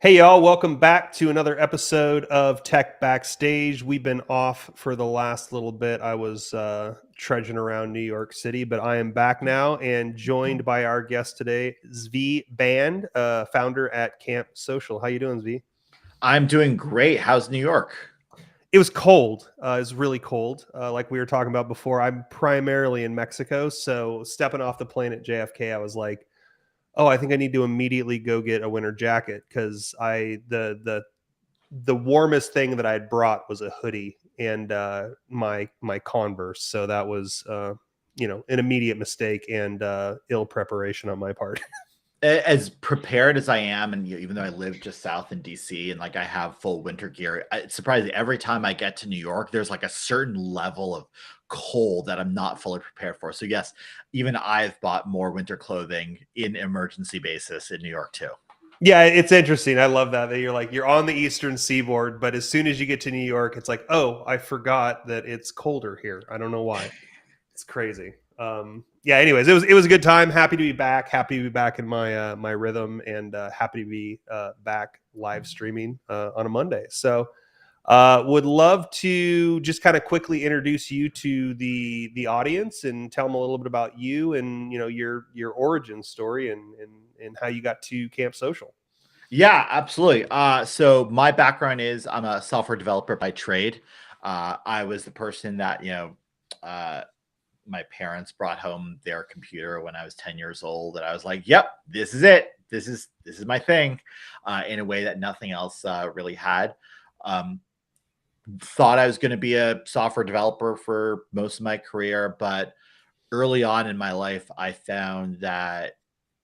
Hey y'all, welcome back to another episode of Tech Backstage. We've been off for the last little bit. I was trudging around New York City, but I am back now and joined by our guest today, Zvi Band, founder at Camp.Social. How you doing, Zvi? I'm doing great. How's New York? It was cold. It was really cold. Like we were talking about before, I'm primarily in Mexico, so stepping off the plane at JFK, I was like, oh, I think I need to immediately go get a winter jacket because the warmest thing that I had brought was a hoodie and my Converse. So that was an immediate mistake and ill preparation on my part. As prepared as I am, and even though I live just south in DC and like I have full winter gear, it's surprising every time I get to New York, there's like a certain level of cold that I'm not fully prepared for. So yes, even I've bought more winter clothing in emergency basis in New York too. Yeah, it's interesting. I love that you're on the eastern seaboard, but as soon as you get to New York, it's like, oh, I forgot that it's colder here. I don't know why. It's crazy. Yeah. Anyways, it was a good time. Happy to be back. Happy to be back in my rhythm, and happy to be back live streaming on a Monday. So, would love to just kind of quickly introduce you to the audience and tell them a little bit about you and your origin story and how you got to Camp.Social. Yeah, absolutely. So my background is I'm a software developer by trade. I was the person that, uh, my parents brought home their computer when I was 10 years old, and I was like, "Yep, this is it. This is my thing," in a way that nothing else really had. Um, Thought I was going to be a software developer for most of my career, but early on in my life, I found that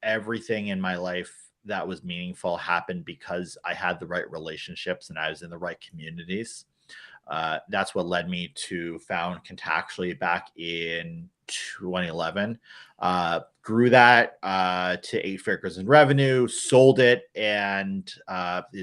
everything in my life that was meaningful happened because I had the right relationships and I was in the right communities. That's what led me to found Contactually back in 2011. Grew that to 8 figures in revenue, sold it, and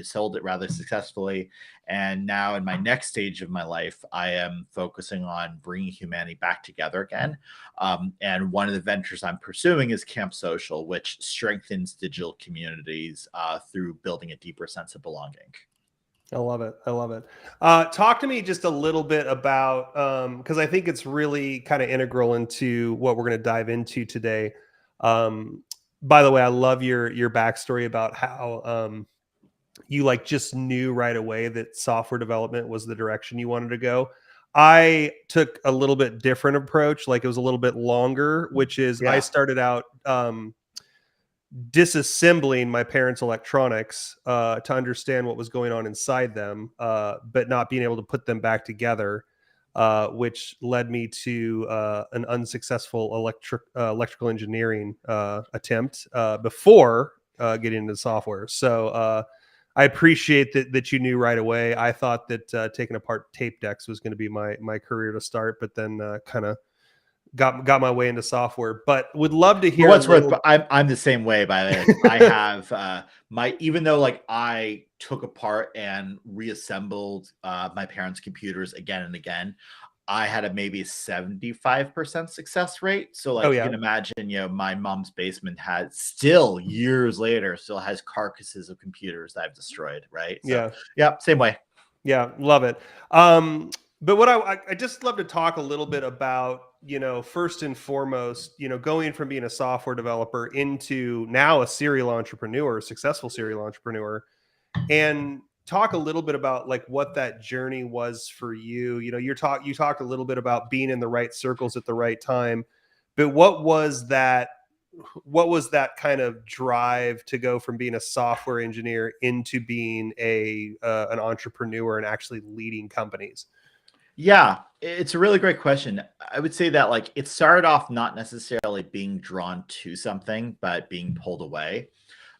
sold it rather successfully. And now, in my next stage of my life, I am focusing on bringing humanity back together again. And one of the ventures I'm pursuing is Camp.Social, which strengthens digital communities through building a deeper sense of belonging. I love it. I love it. Talk to me just a little bit about because I think it's really kind of integral into what we're going to dive into today. By the way, I love your backstory about how you like just knew right away that software development was the direction you wanted to go. I took a little bit different approach, like it was a little bit longer, which is I Yeah. started out disassembling my parents' electronics to understand what was going on inside them, but not being able to put them back together, which led me to an unsuccessful electrical engineering attempt before getting into software. So I appreciate that you knew right away. I thought that taking apart tape decks was going to be my career to start, but then kind of got my way into software. But would love to For hear a what's worth, little. I'm the same way. By the way, like, I have my even though like I took apart and reassembled my parents' computers again and again, I had a maybe 75% success rate. So Oh like you yeah. can imagine, my mom's basement has still years later still has carcasses of computers that I've destroyed. Right. So Yeah. yeah, same way. Yeah, love it. But what I just love to talk a little bit about, first and foremost, going from being a software developer into now a serial entrepreneur, successful serial entrepreneur, and talk a little bit about like what that journey was for you. You talked a little bit about being in the right circles at the right time, but what was that kind of drive to go from being a software engineer into being an entrepreneur and actually leading companies? Yeah, it's a really great question. I would say that like it started off not necessarily being drawn to something, but being pulled away.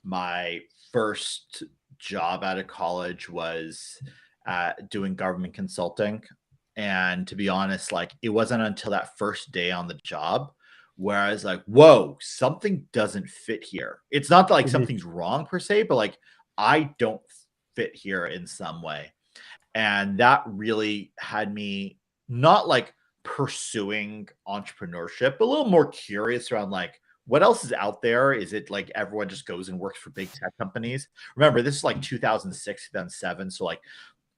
My first job out of college was doing government consulting. And to be honest, like it wasn't until that first day on the job where I was like, whoa, something doesn't fit here. It's not that like Mhm. something's wrong per se, but like I don't fit here in some way. And that really had me not like pursuing entrepreneurship, but a little more curious around like, what else is out there? Is it like everyone just goes and works for big tech companies? Remember, this is like 2006, 2007. So like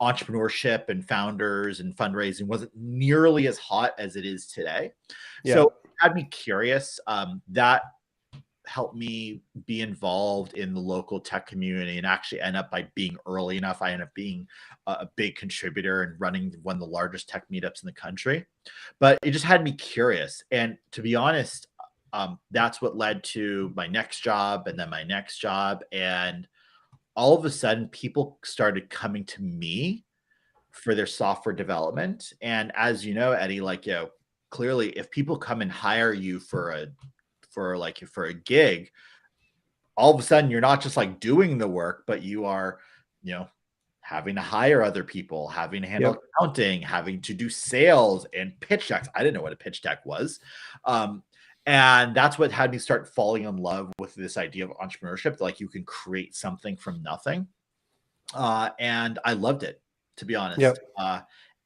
entrepreneurship and founders and fundraising wasn't nearly as hot as it is today. Yeah. So it had me curious. That helped me be involved in the local tech community and actually end up by being early enough. I ended up being a big contributor and running one of the largest tech meetups in the country. But it just had me curious. And to be honest, that's what led to my next job and then my next job. And all of a sudden, people started coming to me for their software development. And as you know, Eddie, like, clearly if people come and hire you for a gig, all of a sudden you're not just like doing the work, but you are, having to hire other people, having to handle accounting, having to do sales and pitch decks. I didn't know what a pitch deck was. And that's what had me start falling in love with this idea of entrepreneurship. Like you can create something from nothing. And I loved it, to be honest. Yep.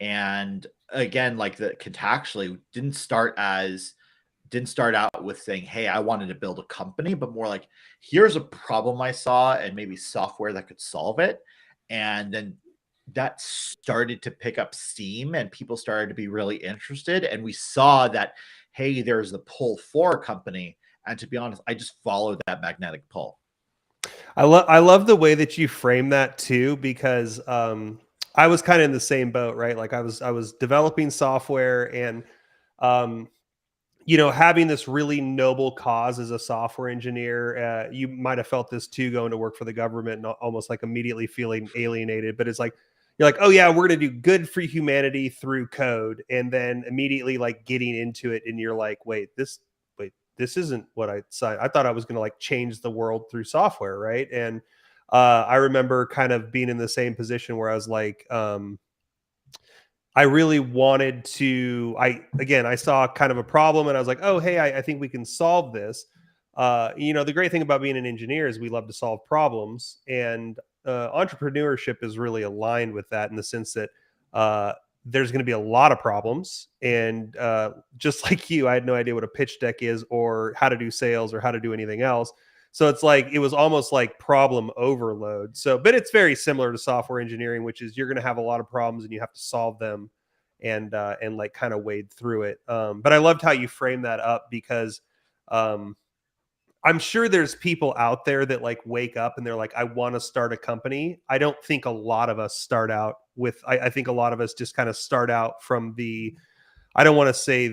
And again, like the contactually didn't start out with saying, hey, I wanted to build a company, but more like, here's a problem I saw and maybe software that could solve it. And then that started to pick up steam and people started to be really interested. And we saw that, hey, there's the pull for a company. And to be honest, I just followed that magnetic pull. I love the way that you frame that too, because I was kind of in the same boat, right? Like I was developing software and having this really noble cause as a software engineer. You might have felt this too, going to work for the government and almost like immediately feeling alienated. But it's like, you're like, oh yeah, we're going to do good for humanity through code. And then immediately like getting into it and you're like, wait, this isn't what I signed. I thought I was going to like change the world through software. Right. And I remember kind of being in the same position where I was like, I really wanted to, I saw kind of a problem and I was like, oh, hey, I think we can solve this. The great thing about being an engineer is we love to solve problems, and entrepreneurship is really aligned with that in the sense that there's going to be a lot of problems. And just like you, I had no idea what a pitch deck is or how to do sales or how to do anything else. So it's like, it was almost like problem overload. So, but it's very similar to software engineering, which is you're going to have a lot of problems and you have to solve them and like kind of wade through it. But I loved how you framed that up because I'm sure there's people out there that like wake up and they're like, I want to start a company. I don't think a lot of us start out with, I think a lot of us just kind of start out from I don't want to say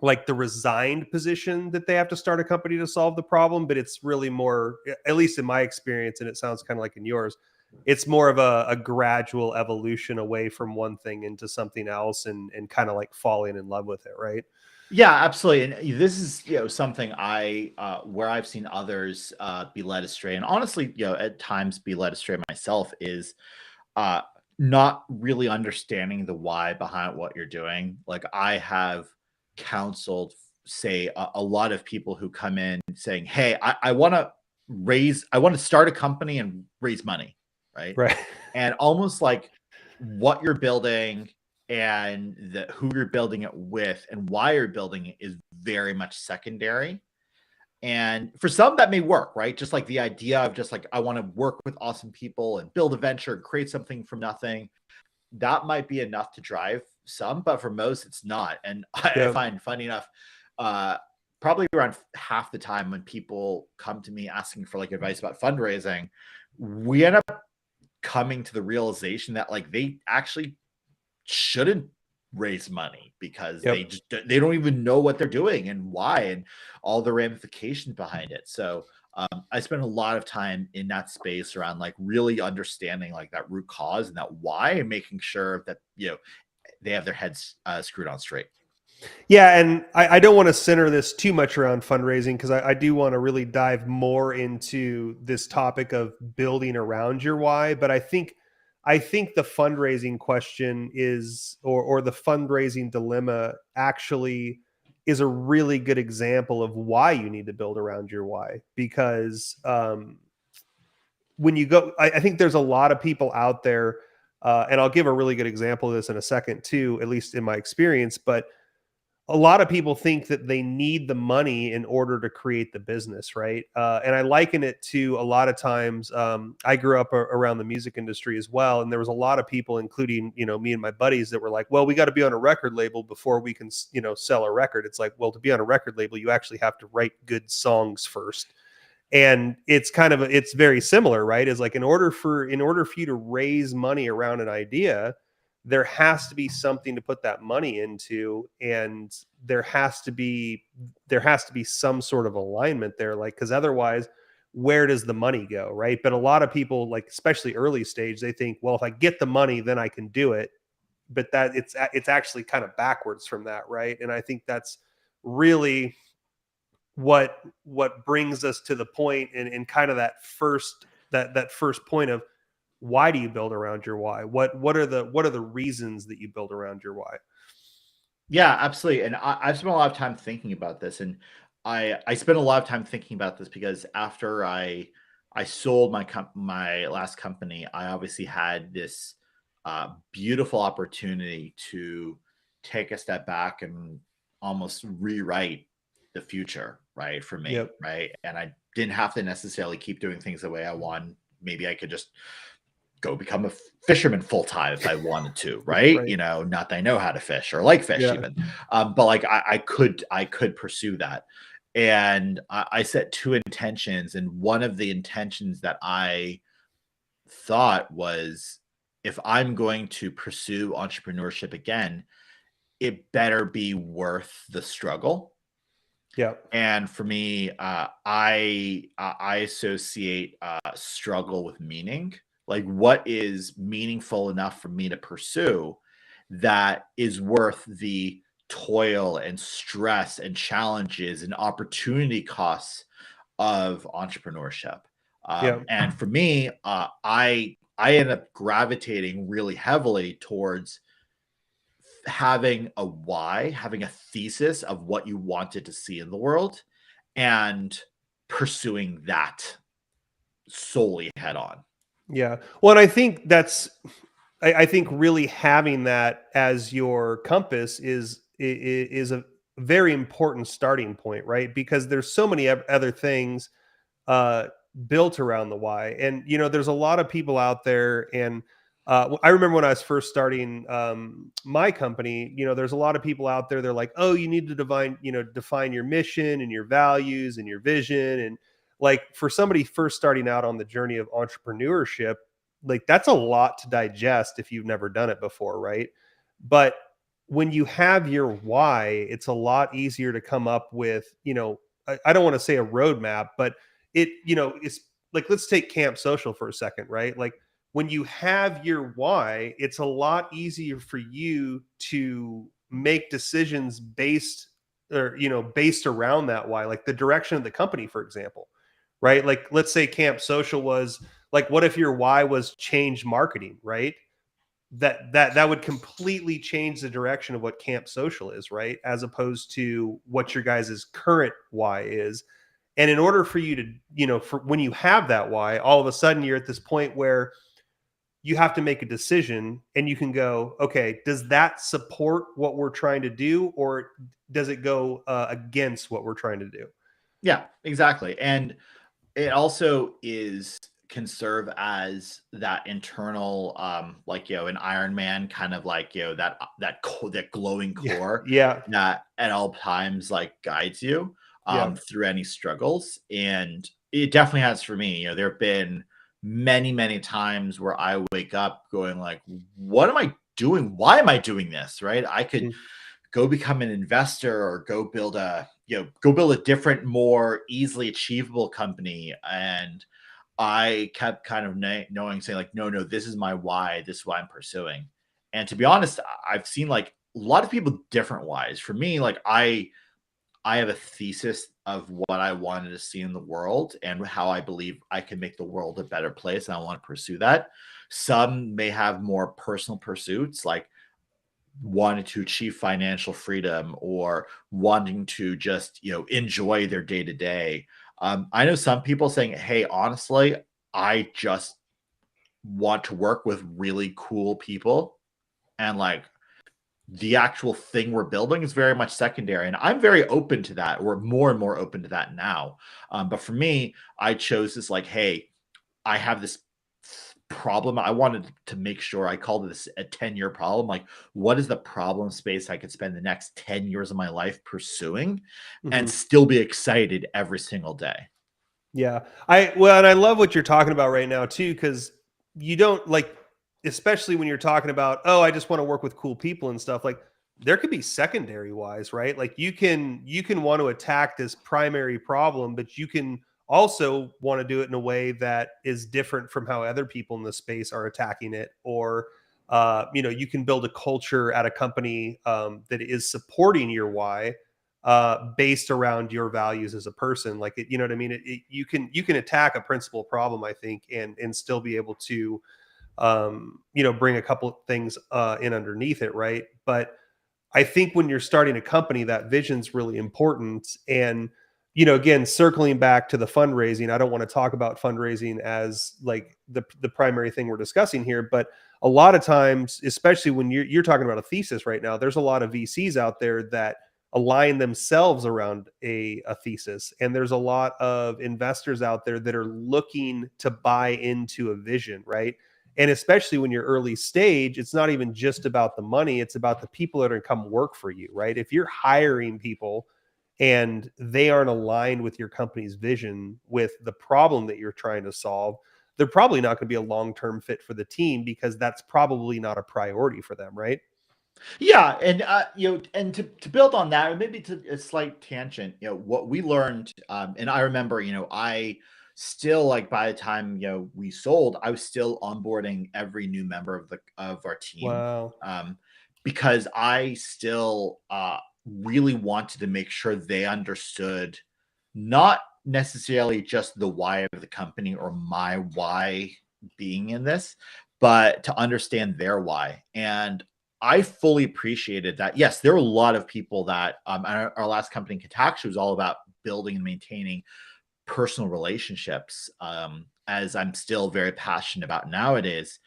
like the resigned position that they have to start a company to solve the problem, but it's really more, at least in my experience, and it sounds kind of like in yours, it's more of a gradual evolution away from one thing into something else and kind of like falling in love with it, right? Yeah, absolutely. And this is, something where I've seen others be led astray, and honestly, at times be led astray myself, is not really understanding the why behind what you're doing. Like I have counseled, say, a lot of people who come in saying, hey, I want to start a company and raise money, right? Right. And almost like what you're building and who you're building it with and why you're building it is very much secondary. And for some that may work, right? Just like the idea of just like, I want to work with awesome people and build a venture and create something from nothing. That might be enough to drive some, but for most it's not. And I find, funny enough, probably around half the time when people come to me asking for like advice about fundraising, we end up coming to the realization that like they actually shouldn't raise money because they don't even know what they're doing and why and all the ramifications behind it. So I spend a lot of time in that space around like really understanding like that root cause and that why, and making sure that they have their heads screwed on straight. Yeah, and I don't want to center this too much around fundraising because I do want to really dive more into this topic of building around your why. But I think the fundraising question is, or the fundraising dilemma actually is a really good example of why you need to build around your why. Because when you go, I think there's a lot of people out there, and I'll give a really good example of this in a second too, at least in my experience, but a lot of people think that they need the money in order to create the business, right? And I liken it to a lot of times. I grew up around the music industry as well, and there was a lot of people, including me and my buddies, that were like, "Well, we got to be on a record label before we can sell a record." It's like, well, to be on a record label, you actually have to write good songs first. And it's very similar, right? Is like, in order for you to raise money around an idea, there has to be something to put that money into, and there has to be some sort of alignment there, like, because otherwise, where does the money go, right? But a lot of people, like, especially early stage, they think, well, if I get the money, then I can do it. But that it's actually kind of backwards from that, right? And I think that's really what brings us to the point, and kind of that first point of, why do you build around your why? What are the reasons that you build around your why? Yeah, absolutely. And I've spent a lot of time thinking about this, and I spent a lot of time thinking about this because after I sold my last company, I obviously had this beautiful opportunity to take a step back and almost rewrite the future, right, for me, Yep. right? And I didn't have to necessarily keep doing things the way I want. Maybe I could just go become a fisherman full time if I wanted to, right? Right. Not that I know how to fish or like fish Yeah. even, but like I could pursue that. And I set two intentions, and one of the intentions that I thought was, if I'm going to pursue entrepreneurship again, it better be worth the struggle. Yeah. And for me, I associate struggle with meaning. Like, what is meaningful enough for me to pursue that is worth the toil and stress and challenges and opportunity costs of entrepreneurship. Yeah. And for me, I end up gravitating really heavily towards having a why, having a thesis of what you wanted to see in the world, and pursuing that solely head on. Yeah. Well, and I think I think really having that as your compass is a very important starting point, right? Because there's so many other things uh, built around the why. And there's a lot of people out there, and I remember when I was first starting my company. There's a lot of people out there. They're like, "Oh, you need to define your mission and your values and your vision." And, like, for somebody first starting out on the journey of entrepreneurship, like, that's a lot to digest if you've never done it before, right? But when you have your why, it's a lot easier to come up with, I don't want to say a roadmap, but it's like, let's take Camp.Social for a second, right? Like, when you have your why, it's a lot easier for you to make decisions based around that why, like the direction of the company, for example, right? Like, let's say Camp.Social was, like, what if your why was change marketing, right? That would completely change the direction of what Camp.Social is, right? As opposed to what your guys' current why is. And in order for you to, for when you have that why, all of a sudden you're at this point where you have to make a decision, and you can go, okay, does that support what we're trying to do, or does it go against what we're trying to do? Yeah, exactly. And it also can serve as that internal, like, an Iron Man kind of, like, that glowing Yeah. core Yeah. that at all times, like, guides you Yeah. through any struggles. And it definitely has for me. There have been many, many times where I wake up going like, what am I doing? Why am I doing this? Right? I could Mhm. go become an investor or go build a different, more easily achievable company. And I kept kind of knowing, saying like, no, no, this is my why. This is why I'm pursuing. And to be honest, I've seen like a lot of people different whys. For me, like I have a thesis of what I wanted to see in the world and how I believe I can make the world a better place. And I want to pursue that. Some may have more personal pursuits, like wanted to achieve financial freedom or wanting to just enjoy their day to day. I know some people saying, hey, honestly, I just want to work with really cool people and like the actual thing we're building is very much secondary. And I'm very open to that, or more and more open to that now. But for me, I chose this like, hey, I have this problem. I wanted to make sure, I called this a 10-year problem. Like, what is the problem space I could spend the next 10 years of my life pursuing and Mhm. still be excited every single day? Yeah. And I love what you're talking about right now too, because you don't like, especially when you're talking about, oh, I just want to work with cool people and stuff. Like there could be secondary wise, right? Like you can want to attack this primary problem, but you can also want to do it in a way that is different from how other people in the space are attacking it. Or you can build a culture at a company that is supporting your why based around your values as a person. Like it, you know what I mean? You can attack a principal problem, I think, and still be able to bring a couple of things in underneath it, right? But I think when you're starting a company, that vision's really important. And again, circling back to the fundraising, I don't want to talk about fundraising as like the primary thing we're discussing here, but a lot of times, especially when you're talking about a thesis right now, there's a lot of VCs out there that align themselves around a thesis, and there's a lot of investors out there that are looking to buy into a vision, right? And especially when you're early stage, it's not even just about the money, it's about the people that are going to come work for you, right? If you're hiring people and they aren't aligned with your company's vision, with the problem that you're trying to solve, they're probably not going to be a long-term fit for the team because that's probably not a priority for them, right? Yeah, and and to build on that, or maybe to a slight tangent, what we learned, and I remember, I still, like, by the time we sold, I was still onboarding every new member of our team, Wow. um, because I still really wanted to make sure they understood not necessarily just the why of the company or my why being in this, but to understand their why. And I fully appreciated that. Yes, there were a lot of people that our last company, Camp.Social, was all about building and maintaining personal relationships, as I'm still very passionate about nowadays.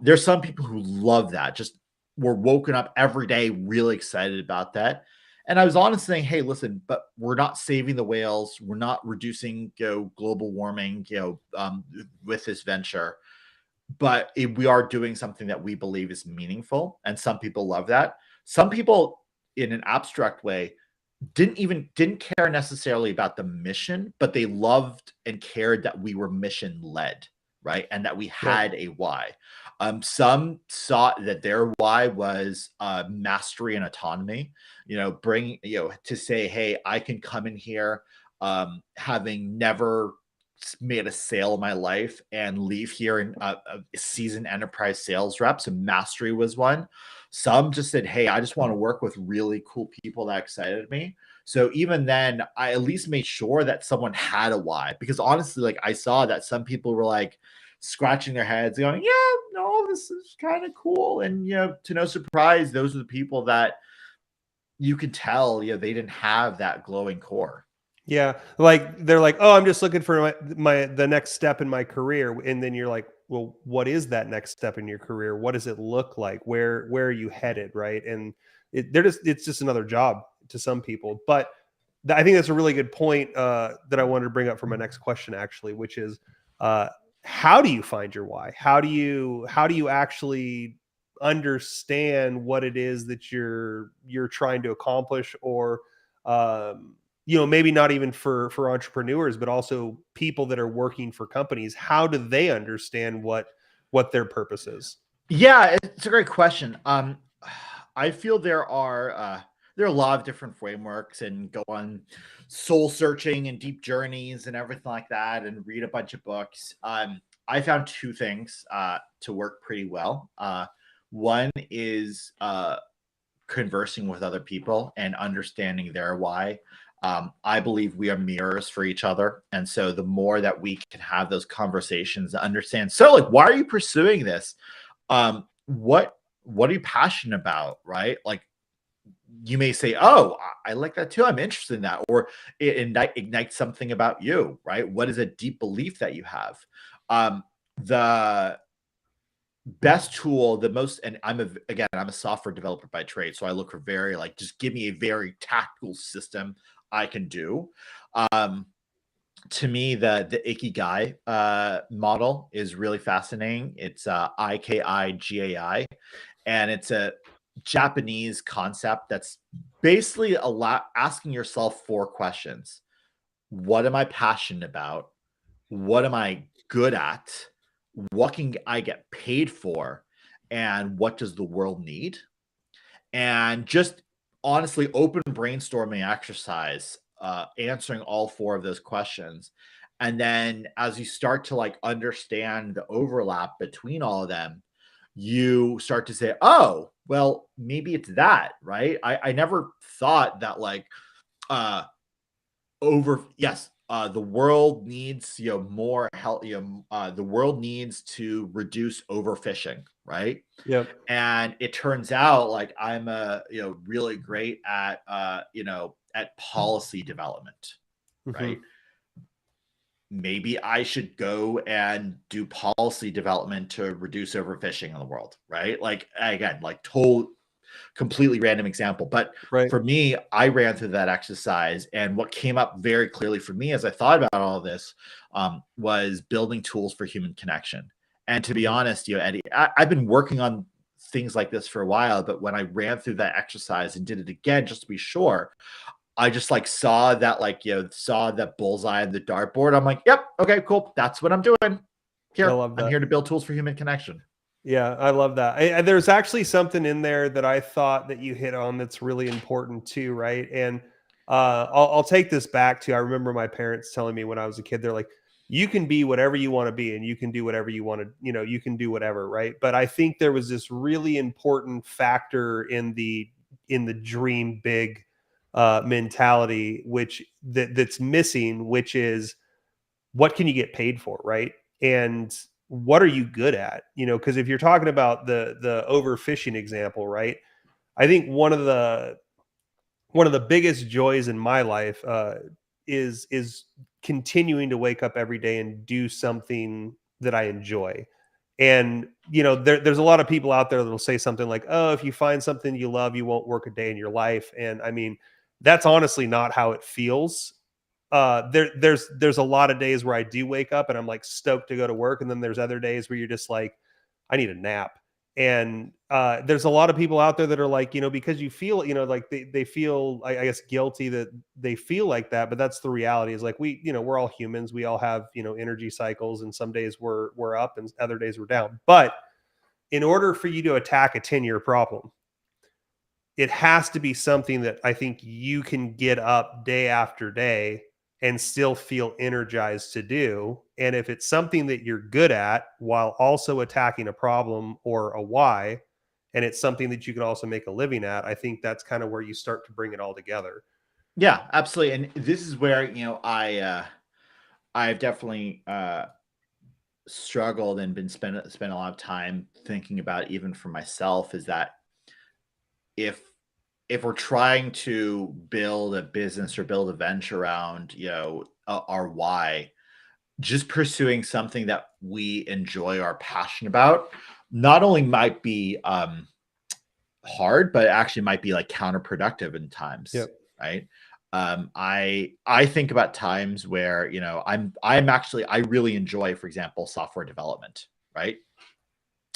There's some people who love that, just were woken up every day really excited about that. And I was honest saying, hey, listen, but we're not saving the whales. We're not reducing global warming with this venture, but we are doing something that we believe is meaningful. And some people love that. Some people, in an abstract way, didn't care necessarily about the mission, but they loved and cared that we were mission led, right? And that we Yep. had a why. Some saw that their why was mastery and autonomy. Bring to say, hey, I can come in here, having never made a sale in my life, and leave here in a seasoned enterprise sales rep. So mastery was one. Some just said, hey, I just want to work with really cool people that excited me. So even then, I at least made sure that someone had a why, because honestly, like, I saw that some people were like scratching their heads going, yeah, no, this is kind of cool. And, to no surprise, those are the people that you could tell, they didn't have that glowing core. Yeah, like they're like, "Oh, I'm just looking for the next step in my career," and then you're like, "Well, what is that next step in your career? What does it look like? Where are you headed?" Right? And it's just another job to some people. But I think that's a really good point that I wanted to bring up for my next question, actually, which is, uh, how do you find your why? How do you actually understand what it is that you're trying to accomplish, or maybe not even for entrepreneurs, but also people that are working for companies. How do they understand what their purpose is? Yeah, it's a great question. I feel there are a lot of different frameworks, and go on soul searching and deep journeys and everything like that, and read a bunch of books. I found two things to work pretty well. One is conversing with other people and understanding their why. I believe we are mirrors for each other. And so the more that we can have those conversations and understand, so, like, why are you pursuing this? What are you passionate about? Right? Like, you may say, oh, I like that too. I'm interested in that. Or it ignites something about you, right? What is a deep belief that you have? The best tool, and I'm a software developer by trade, so I look for very like just give me a very tactical system I can do. Um, to me, the Ikigai model is really fascinating. It's IKIGAI, and it's a Japanese concept that's basically asking yourself 4 questions: What am I passionate about? What am I good at? What can I get paid for? And what does the world need? And just honestly, open brainstorming exercise, answering all 4 of those questions. And then as you start to like understand the overlap between all of them, you start to say, oh, well, maybe it's that, right? I never thought that like uh the world needs more help. The world needs to reduce overfishing, right? Yep. And it turns out like I'm really great at at policy development, Hmm. right? Maybe I should go and do policy development to reduce overfishing in the world, right? Like again, like total completely random example. But Right. for me, I ran through that exercise. And what came up very clearly for me as I thought about all of this was building tools for human connection. And to be Hmm. honest, Eddie, I've been working on things like this for a while. But when I ran through that exercise and did it again, just to be sure, I just like saw that, saw that bullseye on the dartboard. I'm like, yep, okay, cool. That's what I'm doing. I Here, love I'm that. here to build tools for human connection. Yeah, I love that. There's actually something in there that I thought that you hit on that's really important too, right? And I'll take this back to, I remember my parents telling me when I was a kid, they're like, you can be whatever you want to be and you can do whatever you want to, you can do whatever, right? But I think there was this really important factor in the dream big mentality, that's missing, which is what can you get paid for, right? And what are you good at? Because if you're talking about the overfishing example, right? I think one of the biggest joys in my life is continuing to wake up every day and do something that I enjoy. And there's a lot of people out there that'll say something like, "Oh, if you find something you love, you won't work a day in your life." And I mean, that's honestly not how it feels. There's a lot of days where I do wake up and I'm like stoked to go to work, and then there's other days where you're just like, I need a nap. And there's a lot of people out there that are like, because you feel, like they feel, I guess, guilty that they feel like that, but that's the reality. Is like we're all humans. We all have energy cycles, and some days we're up, and other days we're down. But in order for you to attack a 10-year problem, it has to be something that I think you can get up day after day and still feel energized to do. And if it's something that you're good at while also attacking a problem or a why, and it's something that you can also make a living at, I think that's kind of where you start to bring it all together. Yeah, absolutely. And this is where, I've definitely struggled and been spent a lot of time thinking about, even for myself, is that if we're trying to build a business or build a venture around, our why, just pursuing something that we enjoy or are passionate about, not only might be hard, but actually might be like counterproductive in times, Yep. right? I think about times where I'm actually I really enjoy, for example, software development, right?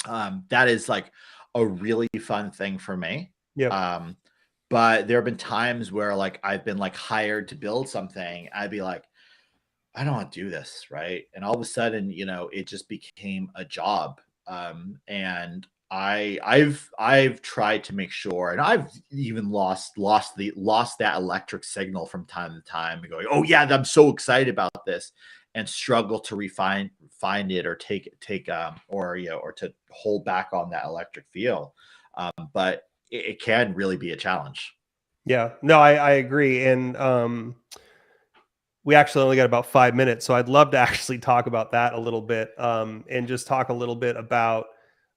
That is like a really fun thing for me. Yep. Um, but there have been times where like I've been like hired to build something. I'd be like, I don't want to do this, right? And all of a sudden, it just became a job. And I've tried to make sure, and I've even lost that electric signal from time to time, and going, oh yeah, I'm so excited about this, and struggle to find it, or take or or to hold back on that electric feel. But it can really be a challenge. Yeah. No, I agree. And we actually only got about 5 minutes, so I'd love to actually talk about that a little bit, and just talk a little bit about.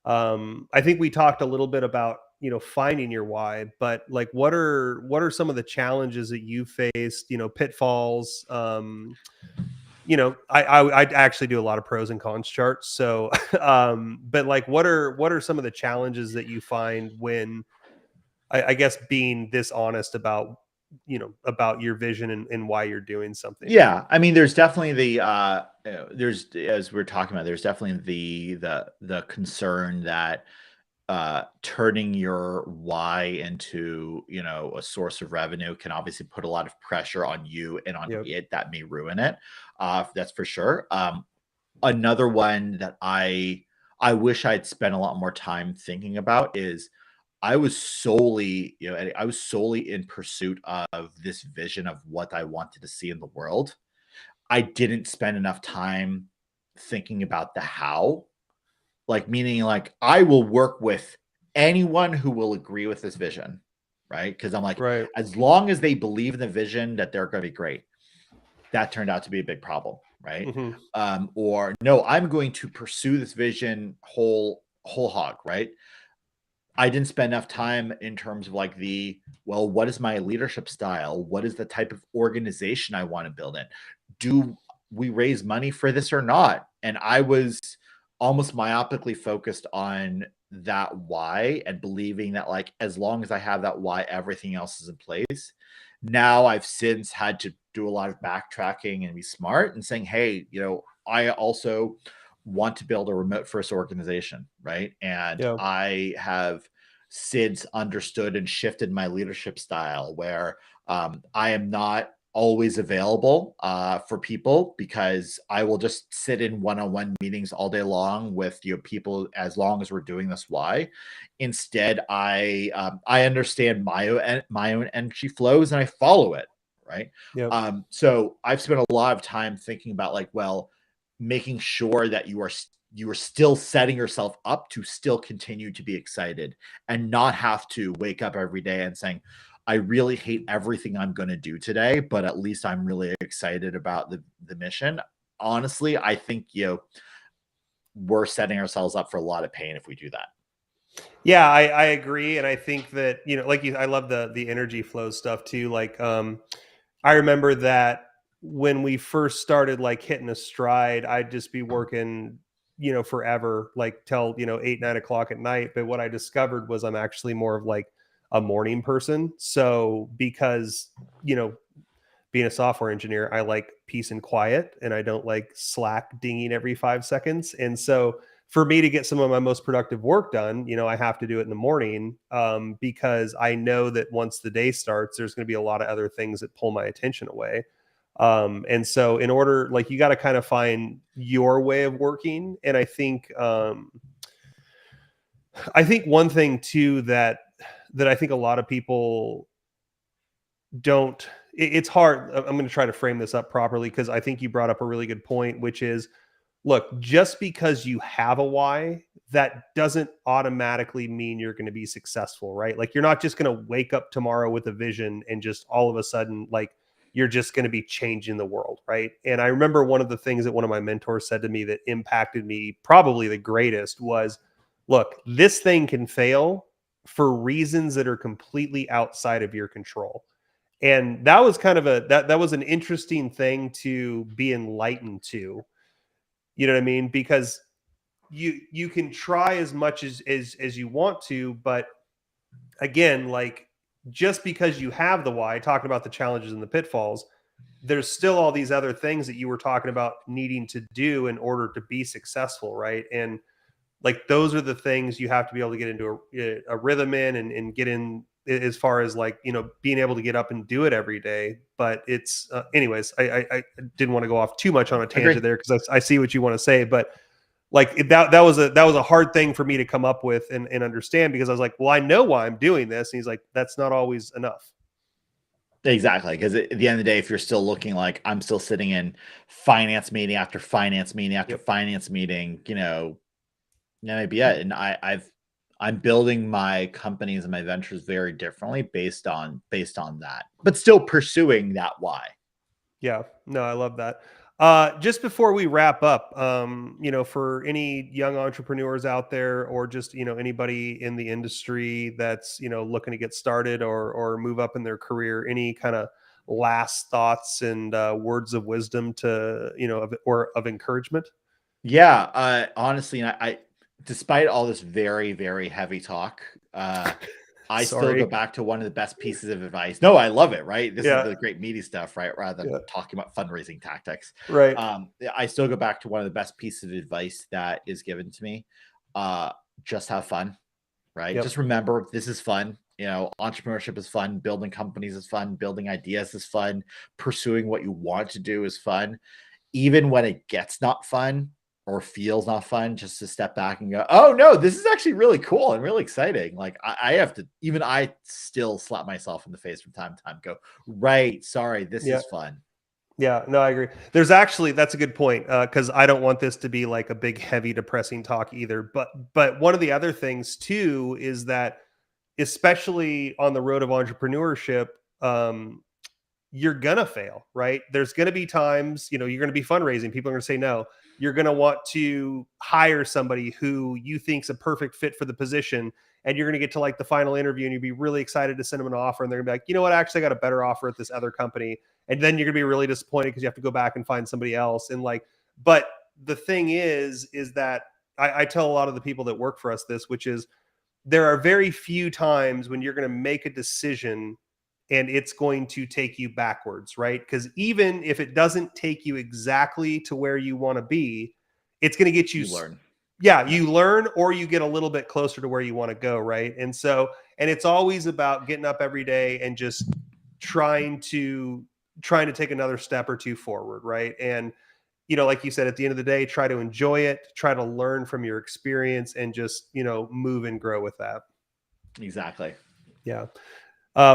I think we talked a little bit about finding your why, but like, what are some of the challenges that you faced? Pitfalls. I actually do a lot of pros and cons charts. So, but like, what are some of the challenges that you find when, I guess, being this honest about, about your vision and why you're doing something? Yeah, I mean, there's definitely the there's as we're talking about, there's definitely the concern that turning your why into a source of revenue can obviously put a lot of pressure on you and on Yep. it that may ruin it. That's for sure. Another one that I wish I'd spent a lot more time thinking about is I was solely, Eddie, I was solely in pursuit of this vision of what I wanted to see in the world. I didn't spend enough time thinking about the how, like meaning like I will work with anyone who will agree with this vision, right? Because I'm like, Right. as long as they believe in the vision that they're going to be great. That turned out to be a big problem, right? Hmm. Or no, I'm going to pursue this vision whole hog, right? I didn't spend enough time in terms of like well, what is my leadership style? What is the type of organization I want to build in? Do we raise money for this or not? And I was almost myopically focused on that why and believing that like as long as I have that why, everything else is in place. Now I've since had to do a lot of backtracking and be smart and saying, hey, I also want to build a remote first organization, right? And Yeah. I have since understood and shifted my leadership style where I am not always available for people because I will just sit in one-on-one meetings all day long with people as long as we're doing this why. Instead, I understand my own energy flows and I follow it, right? Yep. So I've spent a lot of time thinking about like, well, making sure that you are still setting yourself up to still continue to be excited and not have to wake up every day and saying, I really hate everything I'm going to do today, but at least I'm really excited about the mission. Honestly, I think we're setting ourselves up for a lot of pain if we do that. Yeah, I agree, and I think that, like I love the energy flow stuff too. Like, I remember that when we first started like hitting a stride, I'd just be working, forever, like till 8, 9 o'clock at night. But what I discovered was I'm actually more of like a morning person. So because you know being a software engineer, I like peace and quiet, and I don't like Slack dinging every 5 seconds. And so, for me to get some of my most productive work done, I have to do it in the morning, because I know that once the day starts, there's going to be a lot of other things that pull my attention away. And so, in order, like, you got to kind of find your way of working. And I think one thing too that I think a lot of people don't it's hard. I'm going to try to frame this up properly because I think you brought up a really good point, which is, look, just because you have a why, that doesn't automatically mean you're going to be successful, right? Like, you're not just going to wake up tomorrow with a vision and just all of a sudden, like, you're just going to be changing the world, right? And I remember one of the things that one of my mentors said to me that impacted me probably the greatest was, look, this thing can fail for reasons that are completely outside of your control. And that was kind of that was an interesting thing to be enlightened to. You know what I mean? Because you can try as much as you want to, but again, like, just because you have the why, talking about the challenges and the pitfalls, there's still all these other things that you were talking about needing to do in order to be successful, right? And like, those are the things you have to be able to get into a rhythm in, and get in, as far as like, being able to get up and do it every day. But it's anyways, I didn't want to go off too much on a Agree. tangent there, because I see what you want to say. But like, that was a hard thing for me to come up with and understand, because I was like, well, I know why I'm doing this. And he's like, that's not always enough. Exactly. Because at the end of the day, if you're still looking like I'm still sitting in finance meeting after finance meeting after Yep. finance meeting, that might be it. And I'm building my companies and my ventures very differently based on that, but still pursuing that why. Yeah, no, I love that. Just before we wrap up, for any young entrepreneurs out there, or just anybody in the industry that's looking to get started or move up in their career, any kind of last thoughts and words of wisdom to, or of encouragement? Yeah, honestly, I despite all this very, very heavy talk, I still go Sorry. back to one of the best pieces of advice. No, I love it, right? This is Yeah. the great meaty stuff, right? Rather than Yeah. talking about fundraising tactics. Right. I still go back to one of the best pieces of advice that is given to me. Just have fun, right? Yep. Just remember this is fun. Entrepreneurship is fun, building companies is fun, building ideas is fun, pursuing what you want to do is fun. Even when it gets not fun or feels not fun, just to step back and go, oh no, this is actually really cool and really exciting. Like I have to, even I still slap myself in the face from time to time, go, right, sorry, this Yeah. is fun. Yeah, no, I agree. That's a good point, because I don't want this to be like a big, heavy, depressing talk either. But one of the other things too is that, especially on the road of entrepreneurship, you're gonna fail, right? There's gonna be times, you're gonna be fundraising. People are gonna say no. You're gonna want to hire somebody who you think's a perfect fit for the position, and you're gonna get to like the final interview, and you'd be really excited to send them an offer, and they're gonna be like, you know what, actually, I got a better offer at this other company, and then you're gonna be really disappointed because you have to go back and find somebody else. And like, but the thing is that I tell a lot of the people that work for us this, which is there are very few times when you're going to make a decision and it's going to take you backwards, right? Because even if it doesn't take you exactly to where you want to be, it's going to get you, You learn. yeah, you learn, or you get a little bit closer to where you want to go, right? And so, and it's always about getting up every day and just trying to take another step or two forward, right? And like you said, at the end of the day, try to enjoy it, try to learn from your experience, and just, move and grow with that. Exactly. Yeah.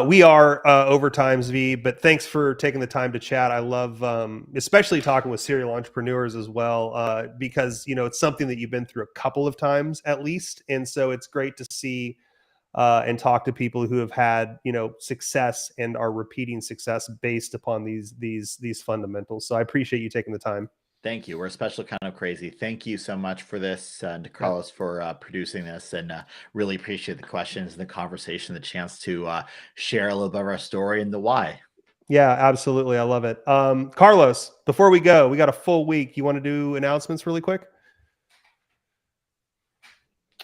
We are over time, Zvi, but thanks for taking the time to chat. I love, especially talking with serial entrepreneurs as well, because, it's something that you've been through a couple of times at least. And so it's great to see and talk to people who have had, success and are repeating success based upon these fundamentals. So I appreciate you taking the time. Thank you. We're especially kind of crazy. Thank you so much for this, and to Yeah. Carlos for producing this, and really appreciate the questions and the conversation, the chance to share a little bit of our story and the why. Yeah, absolutely. I love it. Carlos, before we go, we got a full week. You want to do announcements really quick?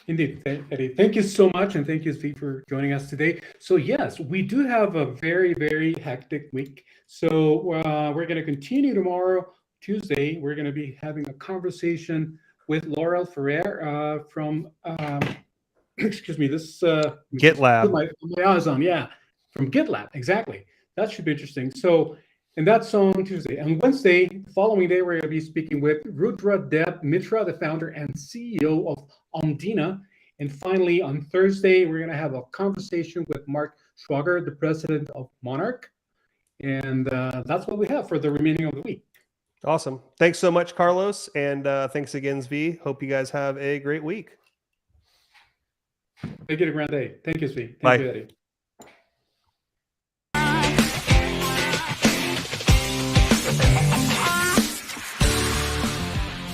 Indeed, Eddie. Thank you so much, and thank you, Zvi, for joining us today. So yes, we do have a very, very hectic week. So we're going to continue tomorrow, Tuesday. We're going to be having a conversation with Laurel Ferrer from, excuse me, this GitLab. my eyes on, yeah, from GitLab, exactly. That should be interesting. So, and that's on Tuesday. And Wednesday, the following day, we're going to be speaking with Rudra Deb Mitra, the founder and CEO of Omdina. And finally, on Thursday, we're going to have a conversation with Mark Schwager, the president of Monarch. And that's what we have for the remaining of the week. Awesome. Thanks so much, Carlos. And thanks again, Zvi. Hope you guys have a great week. Make it a grand day. Thank you, Zvi. Thank Bye. you, Eddie.